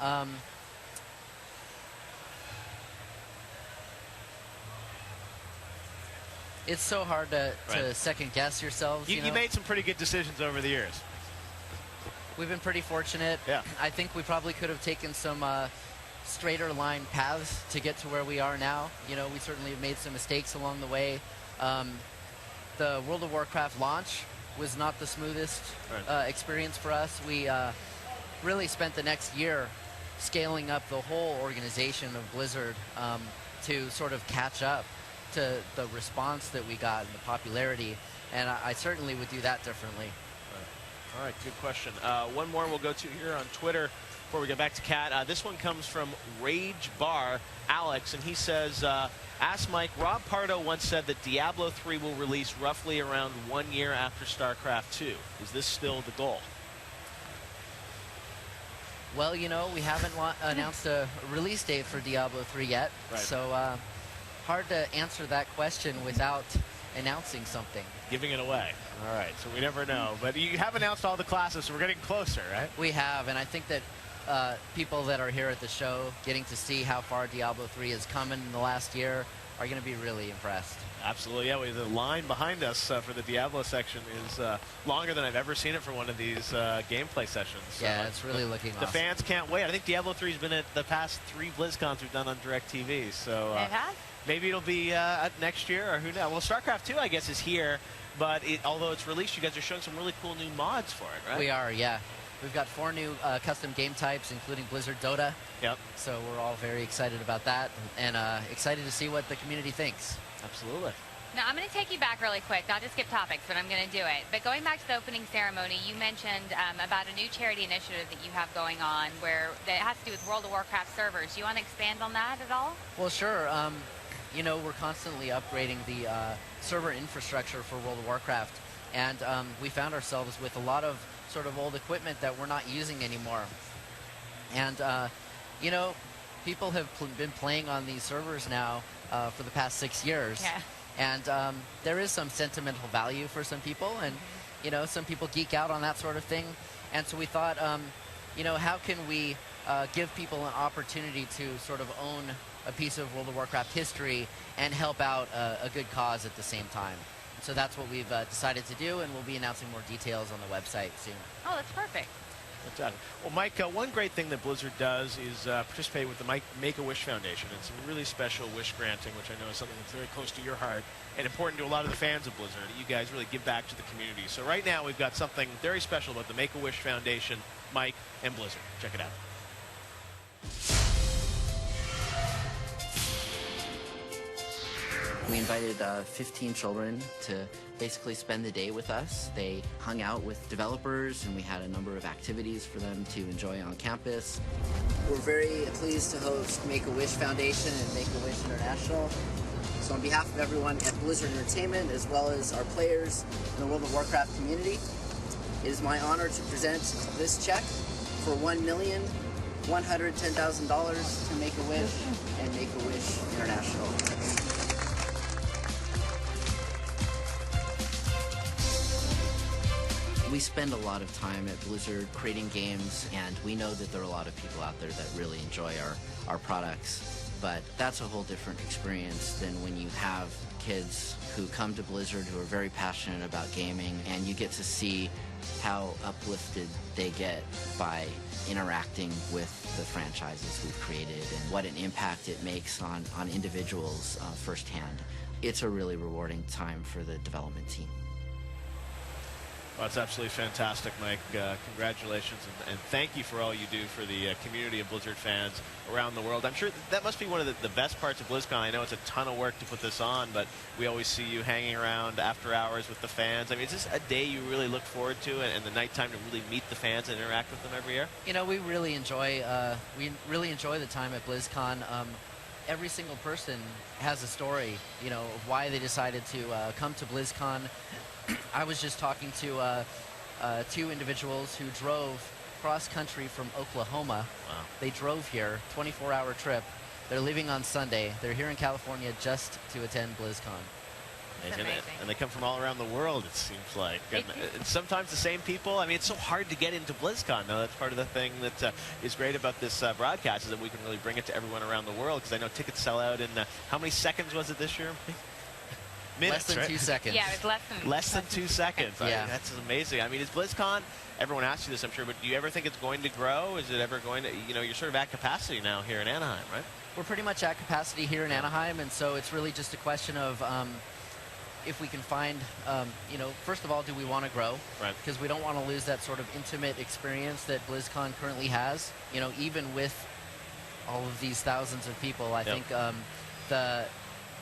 Um, it's so hard to Right. second guess yourselves. You made some pretty good decisions over the years. We've been pretty fortunate. Yeah. I think we probably could have taken some straighter line paths to get to where we are now. We certainly have made some mistakes along the way. The World of Warcraft launch was not the smoothest experience for us. We really spent the next year scaling up the whole organization of Blizzard to sort of catch up to the response that we got and the popularity, and I certainly would do that differently. All right, good question. One more we'll go to here on Twitter before we get back to Kat. This one comes from Rage Bar Alex, and he says, ask Mike, Rob Pardo once said that Diablo 3 will release roughly around 1 year after StarCraft 2. Is this still the goal? Well, we haven't announced a release date for Diablo 3 yet, so hard to answer that question without announcing something. Giving it away. All right, so we never know. But you have announced all the classes, so we're getting closer, right? We have, and I think that people that are here at the show getting to see how far Diablo 3 has come in the last year are going to be really impressed. Absolutely, yeah. The line behind us for the Diablo section is longer than I've ever seen it for one of these gameplay sessions. Yeah, it's really looking awesome. The fans can't wait. I think Diablo 3 has been at the past 3 BlizzCons we've done on DirecTV. So it has? Maybe it'll be next year, or who knows. Well, StarCraft 2, I guess, is here. But although it's released, you guys are showing some really cool new mods for it, right? We are, yeah. We've got 4 new custom game types, including Blizzard Dota. Yep. So we're all very excited about that, and excited to see what the community thinks. Absolutely. Now, I'm going to take you back really quick, not to skip topics, but I'm going to do it. But going back to the opening ceremony, you mentioned about a new charity initiative that you have going on that has to do with World of Warcraft servers. Do you want to expand on that at all? Well, sure. We're constantly upgrading the server infrastructure for World of Warcraft, and we found ourselves with a lot of sort of old equipment that we're not using anymore. And, people have been playing on these servers now for the past 6 years. Yeah. And there is some sentimental value for some people, and, some people geek out on that sort of thing. And so we thought, how can we give people an opportunity to sort of own a piece of World of Warcraft history and help out a good cause at the same time. So that's what we've decided to do, and we'll be announcing more details on the website soon. Oh, that's perfect. Fantastic. Well, Mike, one great thing that Blizzard does is participate with the Make-A-Wish Foundation. And some really special wish granting, which I know is something that's very close to your heart and important to a lot of the fans of Blizzard. You guys really give back to the community. So right now we've got something very special about the Make-A-Wish Foundation, Mike, and Blizzard. Check it out. We invited 15 children to basically spend the day with us. They hung out with developers, and we had a number of activities for them to enjoy on campus. We're very pleased to host Make-A-Wish Foundation and Make-A-Wish International. So on behalf of everyone at Blizzard Entertainment, as well as our players in the World of Warcraft community, it is my honor to present this check for $1,110,000 to Make-A-Wish and Make-A-Wish International. We spend a lot of time at Blizzard creating games, and we know that there are a lot of people out there that really enjoy our products, but that's a whole different experience than when you have kids who come to Blizzard who are very passionate about gaming, and you get to see how uplifted they get by interacting with the franchises we've created and what an impact it makes on individuals firsthand. It's a really rewarding time for the development team. Well, that's absolutely fantastic, Mike. Congratulations, and thank you for all you do for the community of Blizzard fans around the world. I'm sure that must be one of the best parts of BlizzCon. I know it's a ton of work to put this on, but we always see you hanging around after hours with the fans. I mean, is this a day you really look forward to, and the nighttime to really meet the fans and interact with them every year? We really enjoy the time at BlizzCon. Every single person has a story, of why they decided to come to BlizzCon. I was just talking to 2 individuals who drove cross-country from Oklahoma. Wow. They drove here, 24-hour trip. They're leaving on Sunday. They're here in California just to attend BlizzCon. Amazing. amazing. And they come from all around the world, it seems like. And sometimes the same people. I mean, it's so hard to get into BlizzCon, though. That's part of the thing that is great about this broadcast, is that we can really bring it to everyone around the world, because I know tickets sell out in, how many seconds was it this year? Minutes, less than right? 2 seconds. Yeah, it was less than 2 seconds. Yeah. I mean, that's amazing. I mean, is BlizzCon, everyone asks you this, I'm sure, but do you ever think it's going to grow? Is it ever going to, you're sort of at capacity now here in Anaheim, right? We're pretty much at capacity here in Anaheim, and so it's really just a question of if we can find, first of all, do we want to grow? Right. Because we don't want to lose that sort of intimate experience that BlizzCon currently has. Even with all of these thousands of people, I think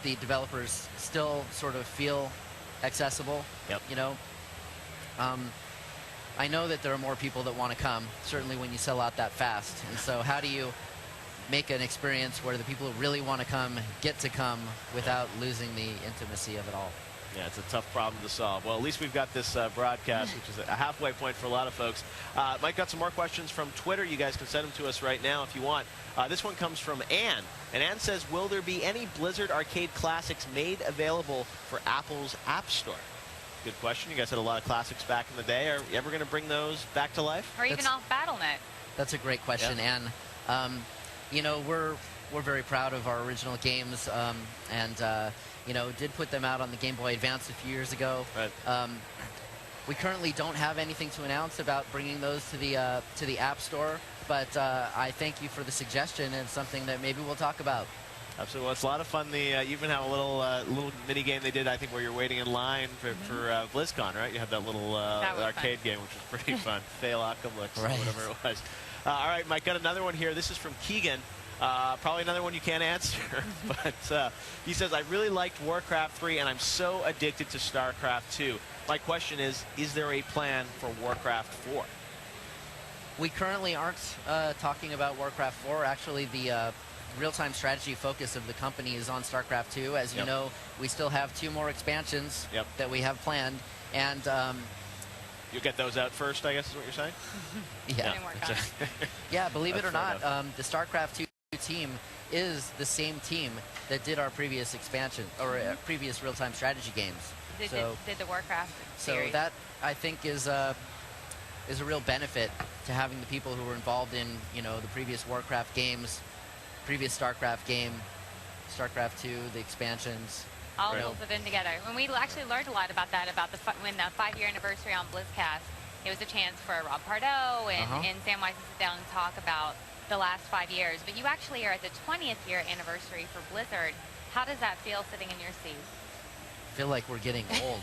the developers still sort of feel accessible. Yep. I know that there are more people that want to come, certainly when you sell out that fast. And so how do you make an experience where the people who really want to come get to come without losing the intimacy of it all? Yeah, it's a tough problem to solve. Well, at least we've got this broadcast, which is a halfway point for a lot of folks. Mike got some more questions from Twitter. You guys can send them to us right now if you want. This one comes from Anne. And Anne says, will there be any Blizzard Arcade classics made available for Apple's App Store? Good question. You guys had a lot of classics back in the day. Are you ever going to bring those back to life? Or even off BattleNet. That's a great question, Anne. We're very proud of our original games, and did put them out on the Game Boy Advance a few years ago. Right. We currently don't have anything to announce about bringing those to the App Store, but I thank you for the suggestion, and it's something that maybe we'll talk about. Absolutely. Well, it's a lot of fun. You even have a little mini game they did, I think, where you're waiting in line for BlizzCon, right? You had that little arcade game, which was pretty fun. Fail Octoblix, right. Or whatever it was. All right, Mike, got another one here. This is from Keegan. Probably another one you can't answer, but he says, I really liked Warcraft 3, and I'm so addicted to StarCraft 2. My question is there a plan for Warcraft 4? We currently aren't talking about Warcraft 4. Actually, the real-time strategy focus of the company is on StarCraft 2. As you know, we still have 2 more expansions that we have planned, and you'll get those out first, I guess is what you're saying? Yeah, believe it or not, the StarCraft 2 team is the same team that did our previous expansion, or previous real-time strategy games. Did the Warcraft series. So that, I think, is a real benefit to having the people who were involved in, the previous Warcraft games, previous StarCraft game, StarCraft 2, the expansions. All folded in together. And we actually learned a lot about that, when the 5-year anniversary on BlizzCast, it was a chance for Rob Pardo and Sam Weiss to sit down and talk about the last 5 years. But you actually are at the 20th year anniversary for Blizzard. How does that feel sitting in your seat? I feel like we're getting old.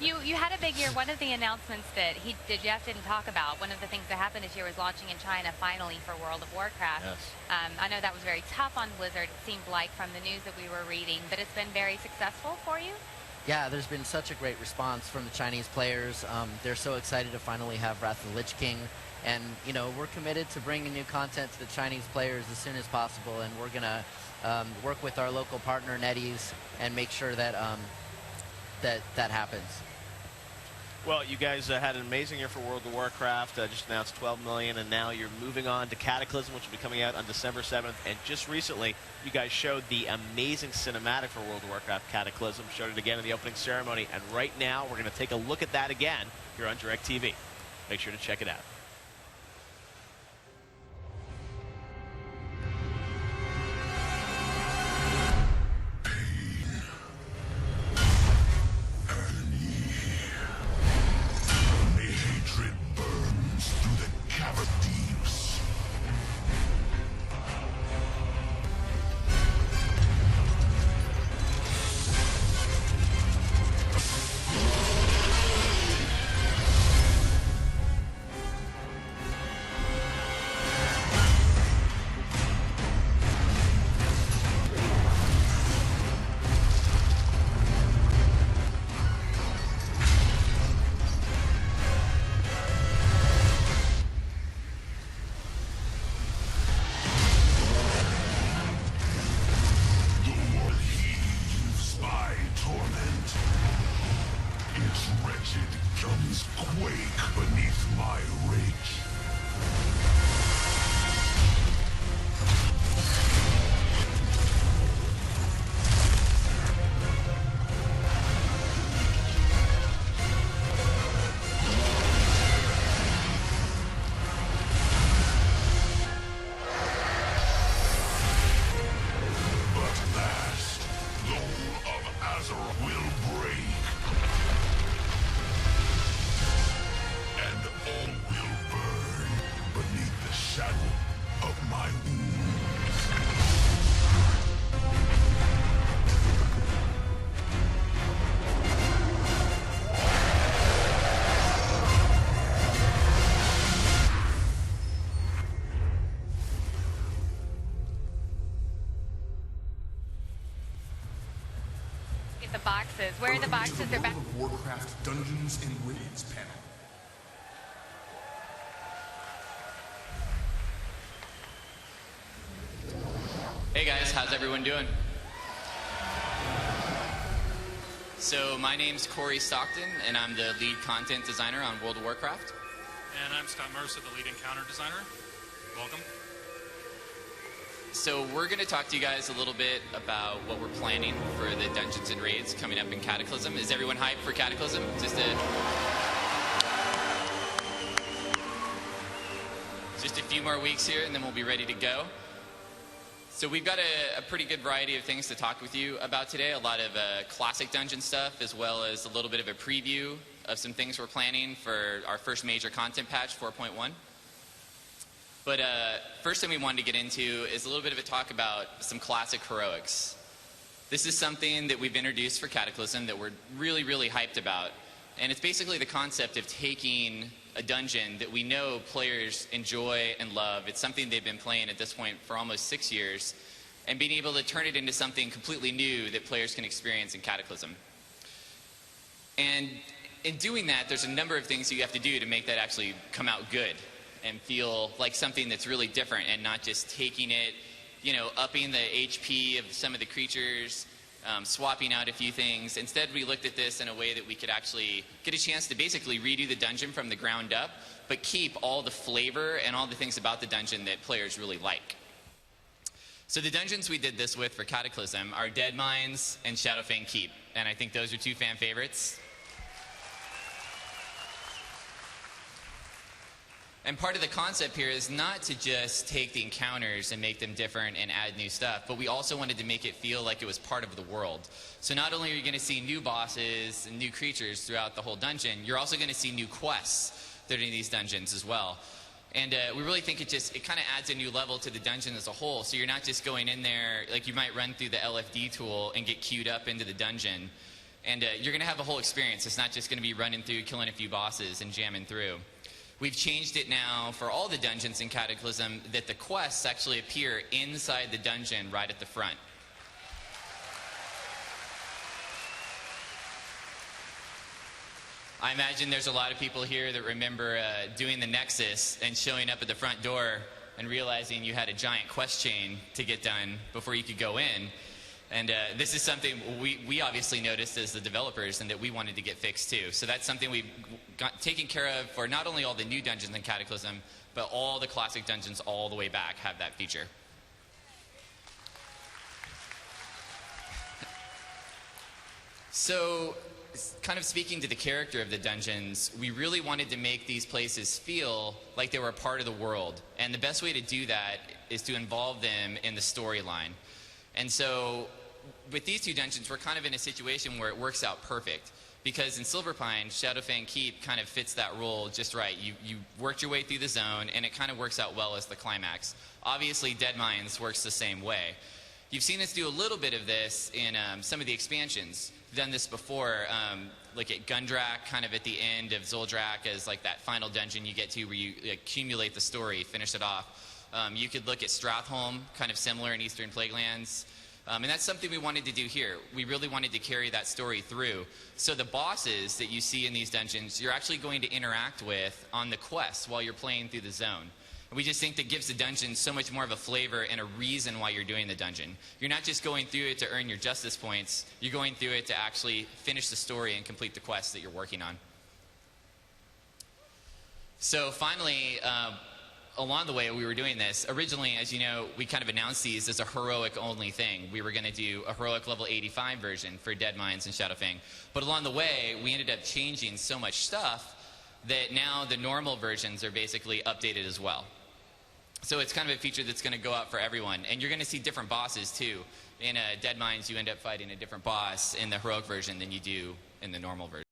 You had a big year. One of the announcements that Jeff didn't talk about, one of the things that happened this year was launching in China finally for World of Warcraft. Yes. I know that was very tough on Blizzard, it seemed like, from the news that we were reading, but it's been very successful for you? Yeah, there's been such a great response from the Chinese players. They're so excited to finally have Wrath of the Lich King. And, we're committed to bringing new content to the Chinese players as soon as possible. And we're going to work with our local partner, NetEase, and make sure that that happens. Well, you guys had an amazing year for World of Warcraft. Just announced 12 million, and now you're moving on to Cataclysm, which will be coming out on December 7th. And just recently, you guys showed the amazing cinematic for World of Warcraft Cataclysm, showed it again in the opening ceremony. And right now, we're going to take a look at that again here on DirecTV. Make sure to check it out. the boxes. Where are the Welcome to boxes? the They're back. World of Warcraft Dungeons and Raids panel. Hey guys, how's everyone doing? So my name's Corey Stockton, and I'm the lead content designer on World of Warcraft. And I'm Scott Mercer, the lead encounter designer. Welcome. So we're going to talk to you guys a little bit about what we're planning for the Dungeons and Raids coming up in Cataclysm. Is everyone hyped for Cataclysm? Just a few more weeks here, and then we'll be ready to go. So we've got a pretty good variety of things to talk with you about today. A lot of classic dungeon stuff, as well as a little bit of a preview of some things we're planning for our first major content patch, 4.1. But first thing we wanted to get into is a little bit of a talk about some classic heroics. This is something that we've introduced for Cataclysm that we're really, really hyped about. And it's basically the concept of taking a dungeon that we know players enjoy and love. It's something they've been playing at this point for almost 6 years, and being able to turn it into something completely new that players can experience in Cataclysm. And in doing that, there's a number of things you have to do to make that actually come out good and feel like something that's really different, and not just taking it, you know, upping the HP of some of the creatures, swapping out a few things. Instead, we looked at this in a way that we could actually get a chance to basically redo the dungeon from the ground up, but keep all the flavor and all the things about the dungeon that players really like. So the dungeons we did this with for Cataclysm are Deadmines and Shadowfang Keep, and I think those are two fan favorites. And part of the concept here is not to just take the encounters and make them different and add new stuff, but we also wanted to make it feel like it was part of the world. So not only are you going to see new bosses and new creatures throughout the whole dungeon, you're also going to see new quests that are in these dungeons as well. And we really think it kind of adds a new level to the dungeon as a whole. So you're not just going in there, like you might run through the LFD tool and get queued up into the dungeon. And you're going to have a whole experience. It's not just going to be running through, killing a few bosses and jamming through. We've changed it now for all the dungeons in Cataclysm that the quests actually appear inside the dungeon right at the front. I imagine there's a lot of people here that remember doing the Nexus and showing up at the front door and realizing you had a giant quest chain to get done before you could go in. And this is something we obviously noticed as the developers, and that we wanted to get fixed too. So that's something we've got taken care of for not only all the new dungeons in Cataclysm, but all the classic dungeons all the way back have that feature. So, kind of speaking to the character of the dungeons, we really wanted to make these places feel like they were a part of the world. And the best way to do that is to involve them in the storyline. And so, with these two dungeons, we're kind of in a situation where it works out perfect. Because in Silverpine, Shadowfang Keep kind of fits that role just right. You worked your way through the zone, and it kind of works out well as the climax. Obviously, Deadmines works the same way. You've seen us do a little bit of this in some of the expansions. We've done this before, like at Gundrak, kind of at the end of Zuldrak, as like that final dungeon you get to where you accumulate the story, finish it off. You could look at Strathholm, kind of similar in Eastern Plaguelands. And that's something we wanted to do here. We really wanted to carry that story through. So the bosses that you see in these dungeons, you're actually going to interact with on the quests while you're playing through the zone. And we just think that gives the dungeon so much more of a flavor and a reason why you're doing the dungeon. You're not just going through it to earn your justice points. You're going through it to actually finish the story and complete the quests that you're working on. So finally, along the way we were doing this, originally, as you know, we kind of announced these as a heroic-only thing. We were going to do a heroic level 85 version for Deadmines and Shadowfang. But along the way, we ended up changing so much stuff that now the normal versions are basically updated as well. So it's kind of a feature that's going to go out for everyone. And you're going to see different bosses, too. In Deadmines, you end up fighting a different boss in the heroic version than you do in the normal version.